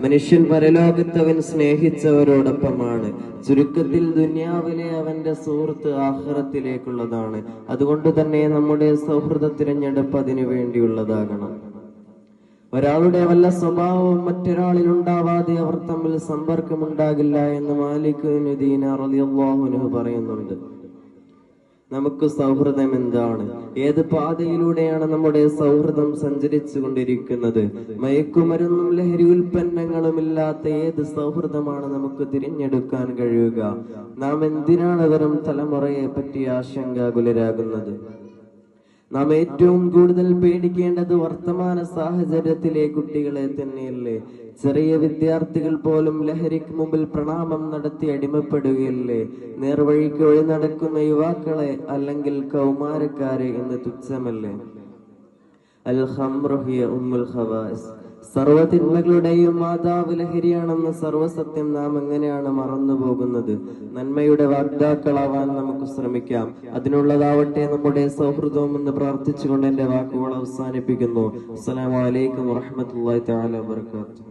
മനുഷ്യൻ പരലോകത്ത് അവൻ സ്നേഹിച്ചവരോടൊപ്പമാണ്. ചുരുക്കത്തിൽ ദുനിയാവിലെ അവന്റെ സുഹൃത്ത് ആഖിറത്തിലേക്കുള്ളതാണ്. അതുകൊണ്ട് തന്നെ നമ്മുടെ സൗഹൃദ തിരഞ്ഞെടുപ്പ് അതിനു വേണ്ടിയുള്ളതാകണം. ഒരാളുടെ വല്ല സ്വഭാവവും മറ്റൊരാളിൽ ഉണ്ടാവാതെ അവർ തമ്മിൽ സമ്പർക്കമുണ്ടാകില്ല എന്ന് മാലിക് ഇബ്നു ദീനാർ റളിയല്ലാഹു അൻഹു പറയുന്നുണ്ട്. നമുക്ക് സൗഹൃദം എന്താണ്? ഏത് പാതയിലൂടെയാണ് നമ്മുടെ സൗഹൃദം സഞ്ചരിച്ചു കൊണ്ടിരിക്കുന്നത്? മയക്കുമരുന്നും ലഹരി ഉൽപ്പന്നങ്ങളും ഇല്ലാത്ത ഏത് സൗഹൃദമാണ് നമുക്ക് തിരഞ്ഞെടുക്കാൻ കഴിയുക? നാം എന്തിനാണ് വരും തലമുറയെ പറ്റി ആശങ്കാകുലരാകുന്നത്? നാം ഏറ്റവും കൂടുതൽ പേടിക്കേണ്ടത് വർത്തമാന സാഹചര്യത്തിലെ കുട്ടികളെ തന്നെയല്ലേ? ചെറിയ വിദ്യാർത്ഥികൾ പോലും ലഹരിക്ക് മുമ്പിൽ പ്രണാമം നടത്തി അടിമപ്പെടുകയല്ലേ? നേർവഴിക്ക് വഴി നടക്കുന്ന യുവാക്കളെ അല്ലെങ്കിൽ കൗമാരക്കാരെ എന്ന് തുച്ഛമല്ലേ? അൽ ഖംറു ഹിയ ഉമ്മുൽ ഖവാഇസ്. സർവ്വതിന്മകളുടെയും മാതാവ് ലഹരിയാണെന്ന സർവസത്യം നാം എങ്ങനെയാണ് മറന്നുപോകുന്നത്? നന്മയുടെ വാഗ്ദാക്കളാവാൻ നമുക്ക് ശ്രമിക്കാം. അതിനുള്ളതാവട്ടെ നമ്മുടെ സൗഹൃദവും എന്ന് പ്രാർത്ഥിച്ചുകൊണ്ട് എന്റെ വാക്കുകൾ അവസാനിപ്പിക്കുന്നു. അസ്സലാമു അലൈക്കും വറഹ്മത്തുള്ളാഹി തആല വബറകാതുഹു.